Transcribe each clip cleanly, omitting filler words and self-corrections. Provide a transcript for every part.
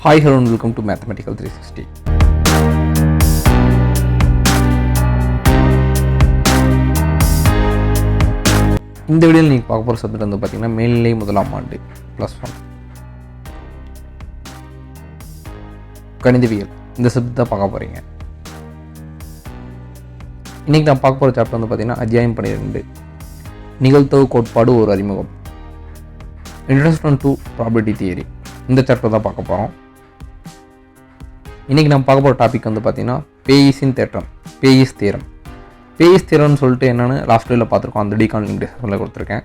Hi, hello and welcome to Mathematical 360. இந்த வீடியோவில் நீங்கள் பார்க்க போகிற சப்ஜெக்ட் வந்து பார்த்தீங்கன்னா மேல்நிலை முதலாம் ஆண்டு +1 கணிதவியல். இந்த சப்ஜெக்ட் தான் பார்க்க போகிறீங்க. இன்றைக்கி நான் பார்க்க போகிற சாப்டர் வந்து பார்த்தீங்கன்னா அத்தியாயம் 12 நிகழ்தகவு கோட்பாடு ஒரு அறிமுகம், இன்ட்ரோடக்ஷன் டு ப்ராபபிலிட்டி தியரி. இந்த சாப்டர் தான் பார்க்க போகிறோம். இன்றைக்கி நம்ம பார்க்க போகிற டாபிக் வந்து பார்த்தீங்கன்னா பேயிஸின் தேற்றம், பேயிஸ் தியரம். பேயிஸ் தியரம்னு சொல்லிட்டு என்னென்னு லாஸ்ட் வீடியோவில் பார்த்துருக்கோம், அந்த டிகான் லிங்க் டிஸ்கிரிப்ஷனில் கொடுத்துருக்கேன்.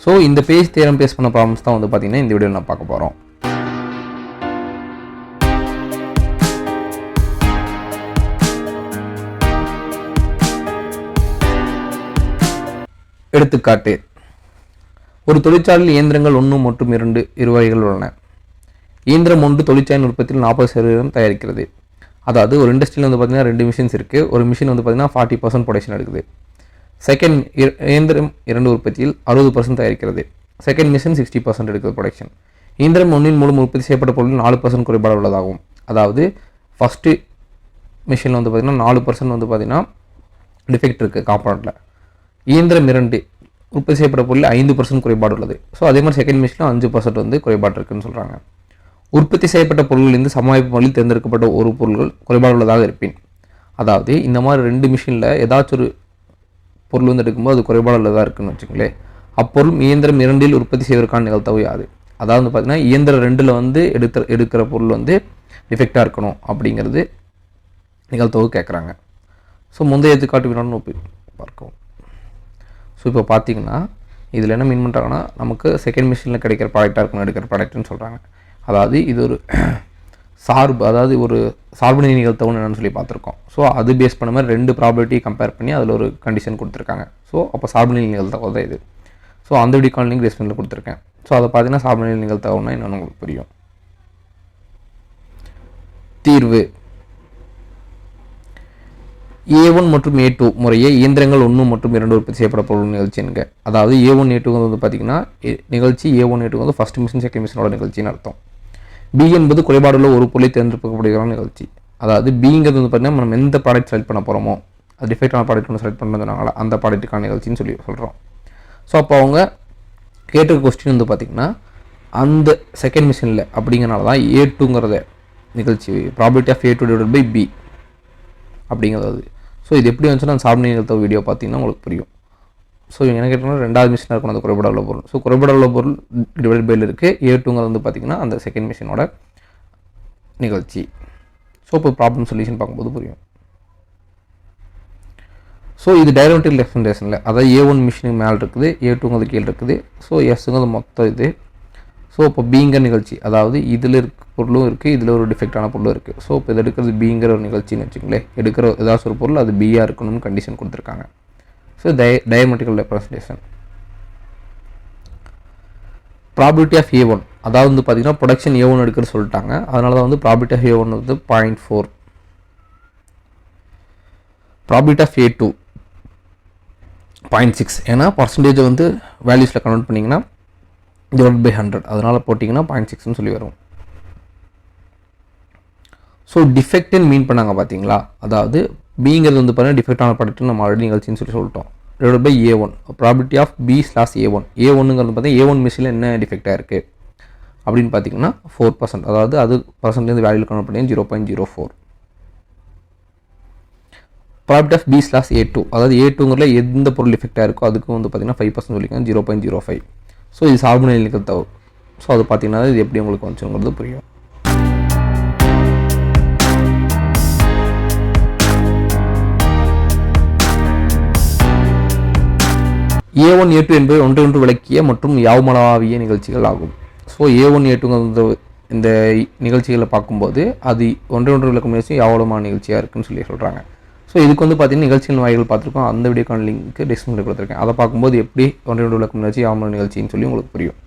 ஸோ இந்த பேயிஸ் தியரம் பேஸ் பண்ண ப்ராப்ளம்ஸ் தான் வந்து பார்த்தீங்கன்னா இந்த வீடியோவில் நான் பார்க்க போகிறோம். எடுத்துக்காட்டு: ஒரு தொழிற்சாலையில் இயந்திரங்கள் 1 மற்றும் 2 இரு வகைகள் உள்ளன. இயந்திரம் 1 தொழிற்சாலை உற்பத்தியில் 40% தயாரிக்கிறது. அதாவது ஒரு இண்டஸ்ட்ரியில் வந்து பார்த்தீங்கன்னா 2 மிஷின்ஸ் இருக்குது. ஒரு மிஷின் வந்து பார்த்தீங்கன்னா 40% ப்ரொடக்ஷன் எடுக்குது. செகண்ட் இயந்திரம் 2 உற்பத்தியில் 60% தயாரிக்கிறது. செகண்ட் மிஷின் 60% எடுக்குது ப்ரொடக்ஷன். இயந்திரம் 1 மூலம் உற்பத்தி செய்யப்பட்ட பொருளில் 4% குறைபாடு உள்ளதாகும். அதாவது ஃபஸ்ட்டு மிஷினில் வந்து பார்த்தீங்கன்னா 4% வந்து பார்த்தீங்கன்னா டிஃபெக்ட் இருக்குது காம்பனண்ட்டில். இயந்திரம் 2 உற்பத்தி செய்யப்பட்ட பொருளில் 5% குறைபாடு உள்ளது. ஸோ அதே மாதிரி செகண்ட் மிஷினில் 5% வந்து குறைபாடு இருக்குதுன்னு சொல்கிறாங்க. உற்பத்தி செய்யப்பட்ட பொருள்களிலிருந்து சமவாய்ப்பு முறையில் தேர்ந்தெடுக்கப்பட்ட ஒரு பொருள்கள் குறைபாடு உள்ளதாக இருப்பின், அதாவது இந்த மாதிரி 2 மிஷினில் ஏதாச்சும் ஒரு பொருள் வந்து எடுக்கும்போது அது குறைபாடு உள்ளதாக இருக்குன்னு வச்சுங்களேன். அப்பொருள் இயந்திரம் 2 உற்பத்தி செய்வதற்கான நிகழ்தகவு யாது? அதாவது வந்து பார்த்தீங்கன்னா இயந்திரம் 2 வந்து எடுக்கிற பொருள் வந்து டிஃபெக்டாக இருக்கணும் அப்படிங்கிறது நிகழ்தகவு கேட்குறாங்க. ஸோ முந்தைய எடுத்துக்காட்டு வேணும்னு பார்க்கவும். ஸோ இப்போ பார்த்தீங்கன்னா இதில் என்ன மீன் பண்ணுறாங்கன்னா, நமக்கு செகண்ட் மிஷினில் கிடைக்கிற ப்ராடக்டாக இருக்கணும் எடுக்கிற ப்ராடக்ட்னு சொல்கிறாங்க. அதாவது இது ஒரு சார்பு, அதாவது ஒரு சார்புநிலை நிகழ்தகவுன்னு என்னென்னு சொல்லி பார்த்துருக்கோம். ஸோ அது பேஸ் பண்ண மாதிரி 2 ப்ராபபிலிட்டி கம்பேர் பண்ணி அதில் ஒரு கண்டிஷன் கொடுத்துருக்காங்க. ஸோ அப்போ சார்புநிலை நிகழ்தகவு தான் இது. ஸோ அந்த டிகான் லிங்க் டிஸ்கிரிப்ஷனில் கொடுத்துருக்கேன். ஸோ அதை பார்த்தீங்கன்னா சார்புநிலை நிகழ்தகவுன்னா என்னென்னு உங்களுக்கு புரியும். தீர்வு: A1 மற்றும் A2 முறையே இயந்திரங்கள் 1 மற்றும் 2 உற்பத்தி செய்யப்பட பொருள் நிகழ்ச்சி என்க. அதாவது A1 A2 வந்து பார்த்தீங்கன்னா நிகழ்ச்சி A1 A2 வந்து ஃபஸ்ட் மிஷின் செகண்ட் மிஷினோட நிகழ்ச்சின்னு அர்த்தம். B என்பது குறைபாடுள்ள ஒரு பொருளை தேர்ந்தெடுக்கப்படுகிற நிகழ்ச்சி. அதாவது Bங்கிறது வந்து பார்த்தீங்கன்னா நம்ம எந்த ப்ராடக்ட் செலக்ட் பண்ண போகிறோமோ, அது டிஃபெக்டான ப்ராடக்ட் ஒன்று செலக்ட் பண்ணுறதுனால அந்த ப்ராடக்ட்டுக்கான நிகழ்ச்சின்னு சொல்கிறோம். ஸோ அப்போ அவங்க கேட்ட கொஸ்டின் வந்து பார்த்திங்கன்னா அந்த செகண்ட் மிஷினில் அப்படிங்கிறனால தான் A2ங்கிறத நிகழ்ச்சி probability of A2 divided by B அப்படிங்கிறது. ஸோ இது எப்படி வந்துச்சுன்னா அந்த சார்புநிலை நிகழ்தகவு வீடியோ பார்த்தீங்கன்னா உங்களுக்கு புரியும். ஸோ என்ன கேட்டோம்னா 2வது மிஷினாக இருக்கணும் அந்த குறைபாடு உள்ள பொருள். ஸோ குறைபாடு உள்ள பொருள் டிவைட் பையில் இருக்குது. A2ங்கிறது வந்து பார்த்திங்கன்னா அந்த செகண்ட் மிஷினோட நிகழ்ச்சி. ஸோ இப்போ ப்ராப்ளம் சொல்யூஷன் பார்க்கும்போது புரியும். ஸோ இது டைரக்டிவ் ரெப்ரசன்டேஷனில், அதாவது A1 மிஷினுக்கு மேலே இருக்குது, A2ங்கிறது கீழே இருக்குது. ஸோ Sங்கிறது மொத்தம் இது. ஸோ இப்போ Bங்கிற நிகழ்ச்சி, அதாவது இதில் இருக்க பொருளும் இருக்குது, இதில் ஒரு டிஃபெக்டான பொருளும் இருக்குது. ஸோ இப்போ இது எடுக்கிறது Bங்கிற ஒரு நிகழ்ச்சின்னு வச்சுங்களேன். எடுக்கிற ஏதாச்சும் ஒரு பொருள் அது Bயாக இருக்கணும்னு கண்டிஷன் கொடுத்துருக்காங்க. So diametrical representation. Probability of A1, அதாவது வந்து பார்த்தீங்கன்னா ப்ரொடக்ஷன் A1 எடுக்கிறது சொல்லிட்டாங்க. அதனால தான் வந்து ப்ராபபிலிட்டி ஆஃப் A1 வந்து 0.4. Probability of A2 0.6. ஏன்னா பர்சன்டேஜ் வந்து வேல்யூஸில் கன்வெர்ட் பண்ணிங்கன்னா டிவைட் பை 100, அதனால் போட்டிங்கன்னா 0.6ன்னு சொல்லி வரும். ஸோ டிஃபெக்ட்னு மீன் பண்ணாங்க பார்த்தீங்களா, அதாவது Bங்கிறது வந்து பார்த்தீங்கன்னா டிஃபெக்டான ப்ராடக்ட்னு நம்ம ஆல்ரெடி நிகழ்ச்சின்னு சொல்லிட்டோம். Divide by A1 probability of B/A1. A1ங்கிறது பார்த்தீங்கன்னா A1 மிஷினில் என்ன டிஃபெக்டாக இருக்குது அப்படின்னு பார்த்தீங்கன்னா 4%, அதாவது அது பர்சன்டேஜ் வேல்யூ கன்வெர்ட் பண்ணி 0.04. ப்ராபபிலிட்டி ஆஃப் B/A2, அதாவது A2ங்கிறதுல எந்த பொருள் டிஃபெக்டாக இருக்கோ அதுக்கும் வந்து பார்த்தீங்கன்னா 5% சொல்லிக்கலாம், 0.05. ஸோ இது சார்புநிலை நிகழ்தகவு. ஸோ அது பார்த்தீங்கன்னா இது எப்படி உங்களுக்கு வந்துச்சுங்கிறது புரியும். A1 A2 என்பது ஒன்றொன்று விளக்கிய மற்றும் யாவுமளவிய நிகழ்ச்சிகள் ஆகும். ஸோ A1 A2 இந்த நிகழ்ச்சிகளை பார்க்கும்போது அது ஒன்றொன்று விளக்க முயற்சி யாவளமான நிகழ்ச்சியாக இருக்குன்னு சொல்லி சொல்கிறாங்க. ஸோ இதுக்கு வந்து பார்த்தீங்கன்னா நிகழ்ச்சிகள் வாய்கள் பார்த்துருக்கோம், அந்த வீடியோக்கான லிங்க் டிஸ்கிரிப்ஷனில் கொடுத்துருக்கேன். அதை பார்க்கும்போது எப்படி ஒன்றொன்று விளக்க முயற்சி யாவளமான நிகழ்ச்சின்னு சொல்லி உங்களுக்கு புரியும்.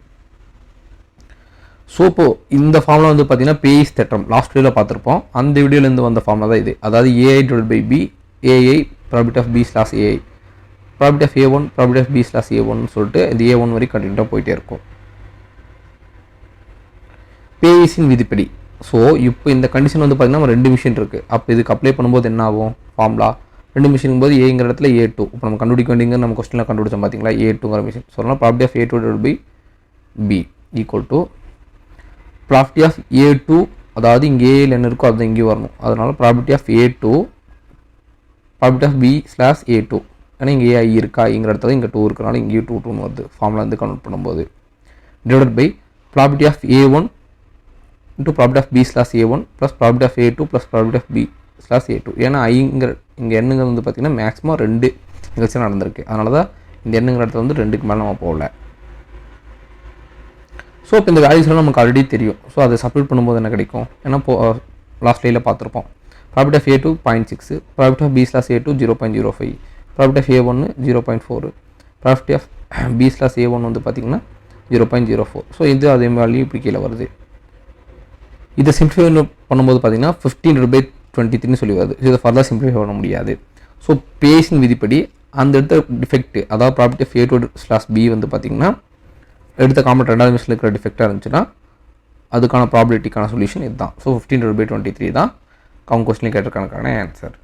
ஸோ இப்போது இந்த ஃபார்மில் வந்து பார்த்தீங்கன்னா பேயிஸ் தேற்றம் லாஸ்ட் வீடியோவில் பார்த்துருப்போம். அந்த வீடியோலேருந்து வந்த ஃபார்மில் தான் இது. அதாவது AI divide by B, AI probability of B/AI, probability of A1, probability of B/A1 சொல்லிட்டு இது A1 வரைக்கும் கண்டினியூட்டாக போயிட்டே இருக்கும். பேயிஸின் விதிப்படி ஸோ இப்போ இந்த கண்டிஷன் வந்து பார்த்திங்கன்னா நம்ம 2 மிஷின் இருக்குது. அப்போ இதுக்கு அப்ளை பண்ணும்போது என்ன ஆகும் ஃபார்முலா 2 மிஷின் போது ஏங்கிற இடத்துல A2 இப்போ நம்ம கண்டுபிடிக்க வேண்டியங்க நம்ம கொஸ்டினில் கண்டுபிடிச்சோம் பார்த்தீங்களா A2ங்கிற மிஷின். ஸோ அதனால் property of A2 divided by B equal to property of A2 அதாவது இங்கே ஏல என்ன இருக்கோ அது இங்கே வரணும். அதனால் property of A2 property of B slash A2 ஏன்னா இங்கே AI இருக்கா இங்கிற இடத்துல இங்கே 2 இருக்கிறனால இங்கேயும் 2 வருது ஃபார்முலா வந்து கன்வெர்ட் பண்ணும்போது divided by property of A1 into property of B slash A1 plus property of A2 plus property of B slash A2 ஏன்னா ஐங்கிற இங்கே எண்ணுங்க வந்து பார்த்திங்கன்னா மேக்ஸிமம் 2 நிகழ்ச்சி நடந்திருக்கு. அதனால தான் இந்த எண்ணுங்கிற இடத்துல வந்து 2க்கு மேலே நம்ம போகல. ஸோ இப்போ இந்த வேல்யூஸ்லாம் நமக்கு ஆல்ரெடி தெரியும். ஸோ அதை சப்ஸ்டிட்யூட் பண்ணும்போது என்ன கிடைக்கும் ஏன்னா லாஸ்ட் லைனில் பார்த்துருப்போம். Property of A2 0.6 property of B slash A2 0.05 property of A1 0.4 property of B slash A1 வந்து பார்த்திங்கன்னா 0.04. ஸோ இது அதே வேல்யூ இப்படி கீழே வருது. இதை சிம்பிளிஃபை பண்ணும்போது பார்த்தீங்கன்னா 15/23 சொல்லி வருது. இதை ஃபர்தர் சிம்பிளிஃபை பண்ண முடியாது. ஸோ பேஸின் விதிப்படி அந்த எடுத்த டிஃபெக்ட் அதாவது property of A2 slash B வந்து பார்த்திங்கன்னா எடுத்த காம்பவுண்ட் 2வது மிஷினில் இருக்கிற டிஃபெக்டாக இருந்துச்சுன்னா அதுக்கான ப்ராபபிலிட்டிக்கான சொல்யூஷன் இதுதான். ஸோ 15/23 தான் அவங்க கொஸ்டின் கேட்டிருக்கான ஆன்சர்.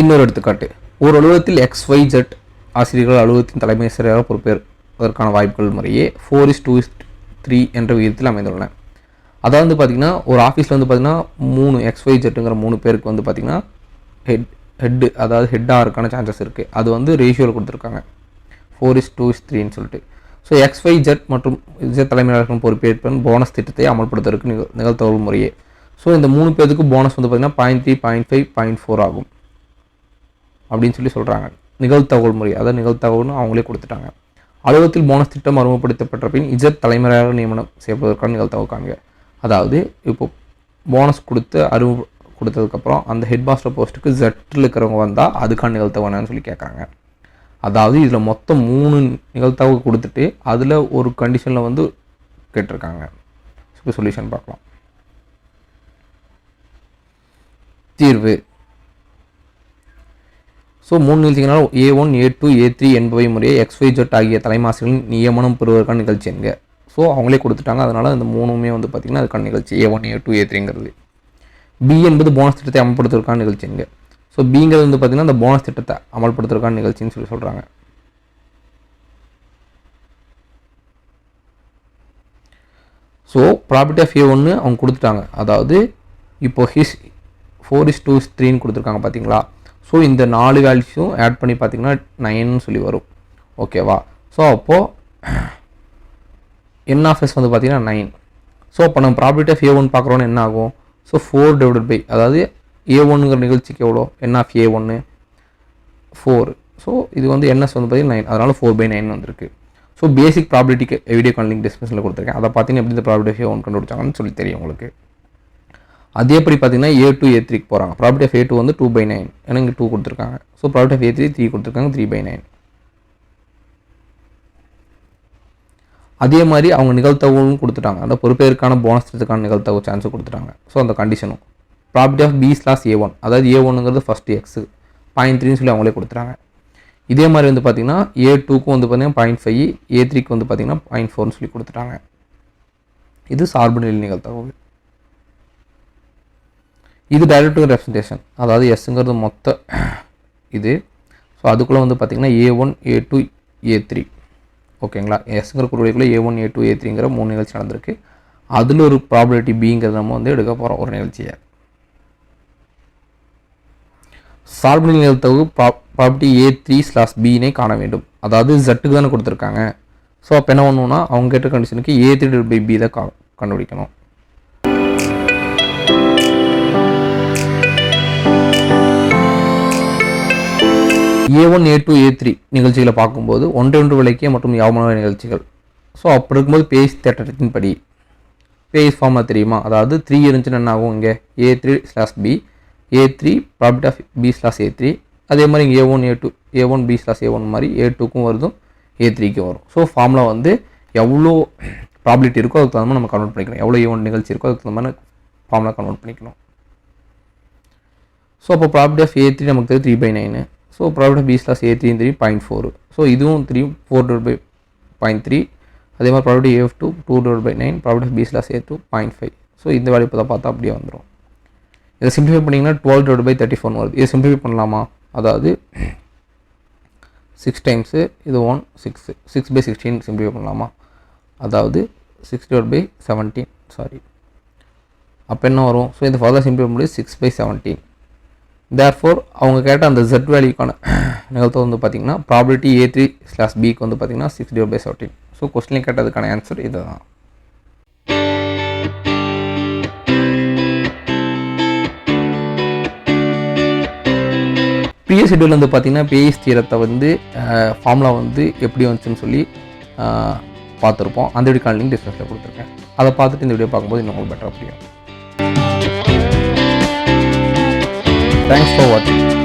இன்னொரு எடுத்துக்காட்டு ஒரு அலுவலகத்தில் XYZ ஆசிரியர்கள் அலுவலகத்தின் தலைமை ஆசிரியராக பொறுப்பேற்பதற்கான வாய்ப்புகள் முறையே 4:3 என்ற விகிதத்தில் அமைந்துள்ளன. அதாவது வந்து பார்த்திங்கன்னா ஒரு ஆஃபீஸில் வந்து பார்த்திங்கன்னா 3 XYZங்கிற 3 பேருக்கு வந்து பார்த்திங்கன்னா ஹெட்டு அதாவது ஹெட்டாக இருக்கான சான்சஸ் இருக்குது. அது வந்து ரேஷியோவில் கொடுத்துருக்காங்க 4:3ன்னு சொல்லிட்டு. ஸோ XYZ மற்றும் Z தலைமையாளர்கள் பொறுப்பேற்பன் போனஸ் திட்டத்தை அமல்படுத்துவதற்கு நிகழ்த்தகவல் முறையே. ஸோ இந்த 3 பேருக்கு போனஸ் வந்து பார்த்திங்கன்னா 0.3 0.5 0.4 ஆகும் அப்படின்னு சொல்லி சொல்கிறாங்க. நிகழ்த்தகவல் முறை அதாவது நிகழ்த்தகவல்னு அவங்களே கொடுத்துட்டாங்க. அலுவலகத்தில் போனஸ் திட்டம் அறிமுகப்படுத்தப்பட்ட பின் Z தலைமுறையாக நியமனம் செய்வதற்கான நிகழ்த்தகவல் காண்க. அதாவது இப்போ போனஸ் கொடுத்ததுக்கப்புறம் அந்த ஹெட் மாஸ்டர் போஸ்ட்டுக்கு ஜெட்டில் இருக்கிறவங்க வந்தால் அதுக்கான நிகழ்த்தகவல்னு சொல்லி கேட்குறாங்க. அதாவது இதில் மொத்தம் 3 நிகழ்த்தகவல் கொடுத்துட்டு அதில் ஒரு கண்டிஷனில் வந்து கேட்டிருக்காங்க. இப்போ சொல்யூஷன் பார்க்கலாம். தீர்வு ஸோ 3 நிகழ்ச்சிகளால் A1 A2 A3 என்பவை முறையே XYZ ஆகிய தலைமாசிகளின் நியமனம் பெறுவதற்கான நிகழ்ச்சி என்க. ஸோ அவங்களே கொடுத்துட்டாங்க. அதனால் இந்த 3மே வந்து பார்த்திங்கன்னா அதுக்கான நிகழ்ச்சி A1 A2 A3ங்கிறது. B என்பது போனஸ் திட்டத்தை அமல்படுத்துவதற்கான நிகழ்ச்சி என்க. ஸோ Bங்கிறது வந்து பார்த்திங்கன்னா அந்த போனஸ் திட்டத்தை அமல்படுத்துவதற்கான நிகழ்ச்சின்னு சொல்லி சொல்கிறாங்க. ஸோ ப்ராப்பர்ட்டி ஆஃப் A1 அவங்க கொடுத்துட்டாங்க. அதாவது இப்போ 4:3ன்னு கொடுத்துருக்காங்க பார்த்தீங்களா. ஸோ இந்த 4 வேல்யூஸும் ஆட் பண்ணி பார்த்திங்கன்னா 9ன்னு சொல்லி வரும். ஓகேவா. ஸோ அப்போது N ஆஃப் S வந்து பார்த்திங்கன்னா 9. ஸோ அப்போ நம்ம ப்ராப்பர்ட்டி ஆஃப் A1 பார்க்குறோன்னு என்ன ஆகும். ஸோ 4 டிவைடட் பை அதாவது A1ங்கிற நிகழ்ச்சிக்கு எவ்வளோ N ஆஃப் A1 4. ஸோ இது வந்து NS வந்து பார்த்திங்கன்னா 9. அதனால் 4/9 வந்திருக்கு. ஸோ பேசிக் ப்ராபபிலிட்டிக்கு வீடியோ காலிங் டிஸ்கஷனில் கொடுத்துருக்கேன். அதை பார்த்தீங்கன்னா எப்படி இந்த ப்ராபர்ட்டி ஆஃப் A1 கண்டுபிடிச்சாங்கன்னு சொல்லி தெரியும் உங்களுக்கு. அதேபடி பார்த்தீங்கன்னா A2 A3க்கு போகிறாங்க. ப்ராப்பர்ட்டி ஆஃப் A2 வந்து 2/9 ஏன்னா இங்கே 2 கொடுத்துருக்காங்க. ஸோ ப்ராப்பர்ட்டி ஆஃப் A3 3 கொடுத்துருக்காங்க 3/9. அதே மாதிரி அவங்க நிகழ்த்தகவலும் கொடுத்துட்டாங்க. அந்த பொறுப்பேற்கான போனஸ் திட்டத்துக்கான நிகழ்த்தகவு சான்ஸும் கொடுத்துட்டாங்க. ஸோ அந்த கண்டிஷனும் property of B slash A1 அதாவது A1ங்கிறது ஃபஸ்ட்டு X 0.3ன்னு சொல்லி அவங்களே கொடுத்துட்டாங்க. இதே மாதிரி வந்து பார்த்திங்கன்னா A2க்கும் வந்து பார்த்திங்கன்னா 0.5 A3க்கு வந்து பார்த்திங்கன்னா 0.4ன்னு சொல்லி கொடுத்துட்டாங்க. இது சார்புநிலை நிகழ்த்தகவு. இது டைரக்ட் ரெப்ரசன்டேஷன் அதாவது எஸ்ங்கிறது மொத்த இது. ஸோ அதுக்குள்ளே வந்து பார்த்திங்கன்னா A1 A2 A3 ஓகேங்களா. எஸ்ங்கிற குறிப்பிடக்குள்ளே A1 A2 A3ங்கிற 3 நிகழ்ச்சி நடந்திருக்கு. அதில் ஒரு ப்ராபபிலிட்டி Bங்கிறது நம்ம வந்து எடுக்க போகிறோம் ஒரு நிகழ்ச்சியை. சார்புநிலை நிகழ்த்தகவு ப்ராப்பர்ட்டி A3 ஸ்லாஷ் Bனை காண வேண்டும். அதாவது Zக்கு தானே கொடுத்துருக்காங்க. ஸோ அப்போ என்ன பண்ணுவோம்னா அவங்க கேட்ட கண்டிஷனுக்கு A3/B தான் கண்டுபிடிக்கணும். A1 A2 A3 நிகழ்ச்சிகளை பார்க்கும்போது ஒன்றொன்று விளக்கிய மற்றும் யாவமான நிகழ்ச்சிகள். ஸோ அப்படி இருக்கும்போது பேஸ் தேட்டத்தின் படி பேஸ் ஃபார்முலா தெரியுமா. அதாவது 3 இருந்துச்சுன்னு என்ன ஆகும் இங்கே A3 slash B A3 property of B slash A3. அதே மாதிரி இங்கே A1 B ஸ்லாஷ் A1 மாதிரி A2க்கும் வருதும் A3க்கும் வரும். ஸோ ஃபார்முலா வந்து எவ்வளோ ப்ராபிலிட்டி இருக்கோ அதுக்கு தகுந்த மாதிரி நம்ம கன்வெர்ட் பண்ணிக்கணும். எவ்வளோ A1 நிகழ்ச்சி இருக்கோ அதுக்கு தகுந்த மாதிரி ஃபார்முலா கன்வெர்ட் பண்ணிக்கணும். ஸோ அப்போ ப்ராப்பர்ட்டி ஆஃப் A3 நமக்கு தெரியும் 3/9. ஸோ ப்ராபபிலிட்டி பி ஸ்லாஸ் ஏ 3 தெரியும் 0.4. ஸோ இதுவும் தெரியும் 4/0.3. அதே மாதிரி ப்ராபபிலிட்டி ஏ2 2/9, ப்ராபபிலிட்டி பி ஸ்லாஸ் ஏ2 0.5. ஸோ இந்த வேல்யூ இப்போ தான் பார்த்தா அப்படியே வந்துடும். இதை சிம்பிளிஃபை பண்ணிங்கன்னா 12/34 வருது. இதை சிம்பிளிஃபை பண்ணலாமா? அதாவது 6 டைம்ஸு இது 1 6 6/16 சிம்பிளிஃபை பண்ணலாமா? அதாவது 6/17 சாரி. அப்போ என்ன வரும்? ஸோ இந்த ஃபர்தர் சிம்பிளிஃபை பண்ணும்போது 6/17. தேர்ஃபோர் அவங்க கேட்ட அந்த Z வேல்யூக்கான நிகழ்த்து வந்து பார்த்திங்கன்னா ப்ராபபிலிட்டி A3/Bக்கு வந்து பார்த்திங்கன்னா 6/17. ஸோ கொஸ்டினில் கேட்டதுக்கான ஆன்சர் இது தான். ப்ரீவியஸ் ஷெட்யூல் வந்து பார்த்திங்கன்னா பேஸ் தியரத்தை வந்து ஃபார்முலா வந்து எப்படி வந்துச்சுன்னு சொல்லி பார்த்துருப்போம். அந்த வீடியோக்கான லிங்க் டிஸ்கிரிப்ஷனில் கொடுத்துருக்கேன். அதை பார்த்துட்டு இந்த வீடியோ பார்க்கும்போது இன்னும் உங்களுக்கு பெட்டராக புரியும். Thanks for watching.